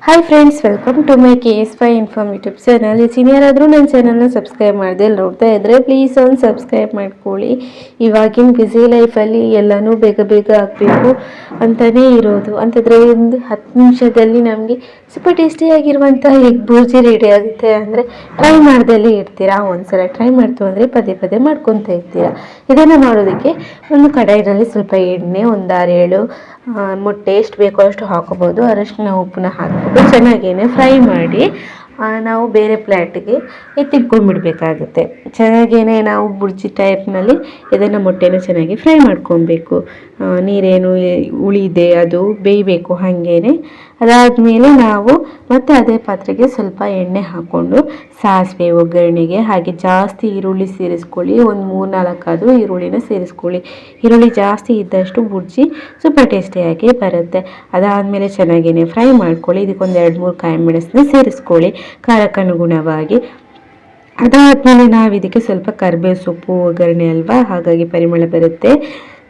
Hi friends, welcome to my KS5 inform YouTube channel. ಸೀನಿಯರಾದರೂ ನನ್ನ ಚಾನಲ್ನ ಸಬ್ಸ್ಕ್ರೈಬ್ ಮಾಡಿದೆ ನೋಡ್ತಾ ಇದ್ದರೆ ಪ್ಲೀಸ್ ಒಂದು ಸಬ್ಸ್ಕ್ರೈಬ್ ಮಾಡ್ಕೊಳ್ಳಿ. ಇವಾಗಿನ ಬ್ಯುಸಿ ಲೈಫಲ್ಲಿ ಎಲ್ಲನೂ ಬೇಗ ಬೇಗ ಆಗಬೇಕು ಅಂತಲೇ ಇರೋದು. ಅಂತಂದರೆ ಒಂದು 10 ನಿಮಿಷದಲ್ಲಿ ನಮಗೆ super ಟೇಸ್ಟಿಯಾಗಿರುವಂಥ ಎಗ್ ಬುರ್ಜಿ ರೆಡಿ ಆಗುತ್ತೆ. ಅಂದರೆ ಟ್ರೈ ಮಾಡ್ದಲ್ಲೇ ಇರ್ತೀರಾ, ಒಂದ್ಸಲ ಟ್ರೈ ಮಾಡ್ತು ಅಂದರೆ ಪದೇ ಪದೇ ಮಾಡ್ಕೊತಾ ಇರ್ತೀರಾ. ಇದನ್ನು ಮಾಡೋದಕ್ಕೆ ಒಂದು ಕಡಾಯಿನಲ್ಲಿ ಸ್ವಲ್ಪ ಎಣ್ಣೆ, ಒಂದು 6-7 ಮೊಟ್ಟೆ ಎಷ್ಟು ಬೇಕೋ ಅಷ್ಟು ಹಾಕೋಬೋದು. ಅರಶಿನ ಉಪ್ಪನ್ನ ಹಾಕ್ಬಿಟ್ಟು ಚೆನ್ನಾಗೇನೆ ಫ್ರೈ ಮಾಡಿ ನಾವು ಬೇರೆ ಪ್ಲೇಟಿಗೆ ಎತ್ತಿಟ್ಕೊಂಡ್ಬಿಡ್ಬೇಕಾಗುತ್ತೆ. ಚೆನ್ನಾಗೇನೆ ನಾವು ಬುರ್ಜಿ ಟೈಪ್ನಲ್ಲಿ ಇದನ್ನು ಮೊಟ್ಟೆನ ಚೆನ್ನಾಗಿ ಫ್ರೈ ಮಾಡ್ಕೊಬೇಕು. ನೀರೇನು ಉಳಿದೆ ಅದು ಬೇಯಬೇಕು ಹಾಗೇನೆ. ಅದಾದಮೇಲೆ ನಾವು ಮತ್ತೆ ಅದೇ ಪಾತ್ರೆಗೆ ಸ್ವಲ್ಪ ಎಣ್ಣೆ ಹಾಕ್ಕೊಂಡು ಸಾಸಿವೆ ಒಗ್ಗರಣೆಗೆ, ಹಾಗೆ ಜಾಸ್ತಿ ಈರುಳ್ಳಿ ಸೇರಿಸ್ಕೊಳ್ಳಿ. ಒಂದು 3-4 ಆದರೂ ಈರುಳ್ಳಿನ ಸೇರಿಸ್ಕೊಳ್ಳಿ. ಈರುಳ್ಳಿ ಜಾಸ್ತಿ ಇದ್ದಷ್ಟು ಬುರ್ಜಿ ಸೂಪರ್ ಟೇಸ್ಟಿಯಾಗಿ ಬರುತ್ತೆ. ಅದಾದಮೇಲೆ ಚೆನ್ನಾಗೇನೆ ಫ್ರೈ ಮಾಡ್ಕೊಳ್ಳಿ. ಇದಕ್ಕೊಂದು 2-3 ಕಾಯಿ ಮೆಣಸನ್ನ ಸೇರಿಸ್ಕೊಳ್ಳಿ ಖಾರಕ್ಕನುಗುಣವಾಗಿ. ಅದಾದಮೇಲೆ ನಾವು ಇದಕ್ಕೆ ಸ್ವಲ್ಪ ಕರಿಬೇವು ಸೊಪ್ಪು ಒಗ್ಗರಣೆ ಅಲ್ವಾ, ಹಾಗಾಗಿ ಪರಿಮಳ ಬರುತ್ತೆ.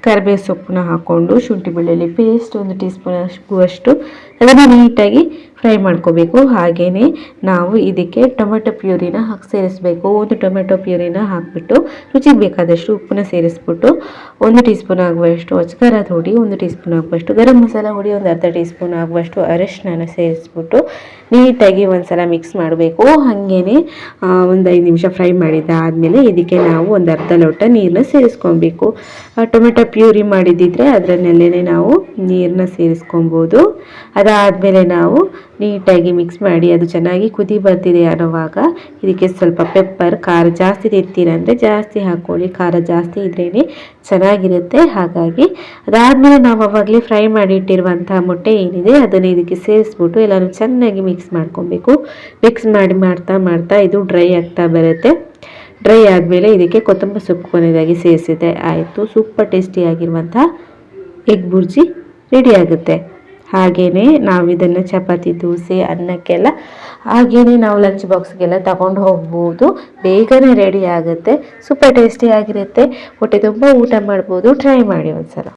ಕರಿಬೇವು ಸೊಪ್ಪನ್ನ ಹಾಕ್ಕೊಂಡು ಶುಂಠಿ ಬೆಳ್ಳುಳ್ಳಿ ಪೇಸ್ಟ್ 1 ಟೀ ಸ್ಪೂನ್ ಅಷ್ಟು ಅದನ್ನು ನೀಟಾಗಿ ಫ್ರೈ ಮಾಡ್ಕೋಬೇಕು. ಹಾಗೆಯೇ ನಾವು ಇದಕ್ಕೆ ಟೊಮೆಟೊ ಪ್ಯೂರಿನ ಸೇರಿಸಬೇಕು. ಒಂದು ಟೊಮೆಟೊ ಪ್ಯೂರಿನ ಹಾಕಿಬಿಟ್ಟು ರುಚಿಗೆ ಬೇಕಾದಷ್ಟು ಉಪ್ಪನ್ನ ಸೇರಿಸ್ಬಿಟ್ಟು 1 ಟೀ ಸ್ಪೂನ್ ಆಗುವಷ್ಟು ಅಚ್ಕಾರದ ಹುಡಿ, 1 ಟೀ ಸ್ಪೂನ್ ಆಗುವಷ್ಟು ಗರಂ ಮಸಾಲ ಹುಡಿ, ಒಂದು ಅರ್ಧ ಟೀ ಸ್ಪೂನ್ ಆಗುವಷ್ಟು ಅರಶಿನ ಸೇರಿಸ್ಬಿಟ್ಟು ನೀಟಾಗಿ ಒಂದ್ಸಲ ಮಿಕ್ಸ್ ಮಾಡಬೇಕು. ಹಾಗೇನೆ ಒಂದು 5 ನಿಮಿಷ ಫ್ರೈ ಮಾಡಿದ್ದಾದಮೇಲೆ ಇದಕ್ಕೆ ನಾವು ಒಂದು ಅರ್ಧ ಲೋಟ ನೀರನ್ನ ಸೇರಿಸ್ಕೊಬೇಕು. ಟೊಮೆಟೊ ಪ್ಯೂರಿ ಮಾಡಿದ್ದಿದ್ರೆ ಅದರನ್ನೆಲ್ಲೇ ನಾವು ನೀರನ್ನ ಸೇರಿಸ್ಕೊಬೋದು. ಅದಾದಮೇಲೆ ನಾವು ನೀಟಾಗಿ ಮಿಕ್ಸ್ ಮಾಡಿ ಅದು ಚೆನ್ನಾಗಿ ಕುದಿ ಬರ್ತಿದೆ ಅನ್ನೋವಾಗ ಇದಕ್ಕೆ ಸ್ವಲ್ಪ ಪೆಪ್ಪರ್, ಖಾರ ಜಾಸ್ತಿ ತಿಂತೀರಂದರೆ ಜಾಸ್ತಿ ಹಾಕ್ಕೊಳ್ಳಿ. ಖಾರ ಜಾಸ್ತಿ ಇದ್ರೇ ಚೆನ್ನಾಗಿರುತ್ತೆ. ಹಾಗಾಗಿ ಅದಾದಮೇಲೆ ನಾವು ಆವಾಗಲೇ ಫ್ರೈ ಮಾಡಿ ಇಟ್ಟಿರುವಂಥ ಮೊಟ್ಟೆ ಏನಿದೆ ಅದನ್ನು ಇದಕ್ಕೆ ಸೇರಿಸ್ಬಿಟ್ಟು ಎಲ್ಲನೂ ಚೆನ್ನಾಗಿ ಮಿಕ್ಸ್ ಮಾಡ್ಕೊಬೇಕು. ಮಿಕ್ಸ್ ಮಾಡಿ ಮಾಡ್ತಾ ಇದು ಡ್ರೈ ಆಗ್ತಾ ಬರುತ್ತೆ. ಡ್ರೈ ಆದಮೇಲೆ ಇದಕ್ಕೆ ಕೊತ್ತಂಬರಿ ಸೊಪ್ಪು ಕೊನೆಯದಾಗಿ ಸೇರಿಸಿದೆ ಆಯಿತು. ಸೂಪರ್ ಟೇಸ್ಟಿಯಾಗಿರುವಂಥ ಎಗ್ ಬುರ್ಜಿ ರೆಡಿ ಆಗುತ್ತೆ. ಹಾಗೆಯೇ ನಾವು ಇದನ್ನು ಚಪಾತಿ, ದೋಸೆ, ಅನ್ನಕ್ಕೆಲ್ಲ ಹಾಗೆಯೇ ನಾವು ಲಂಚ್ ಬಾಕ್ಸ್ಗೆಲ್ಲ ತಗೊಂಡು ಹೋಗ್ಬೋದು. ಬೇಗನೆ ರೆಡಿ ಆಗುತ್ತೆ. ಸೂಪರ್ ಟೇಸ್ಟಿಯಾಗಿರುತ್ತೆ. ಹೊಟ್ಟೆ ತುಂಬ ಊಟ ಮಾಡ್ಬೋದು. ಟ್ರೈ ಮಾಡಿ ಒಂದ್ಸಲ.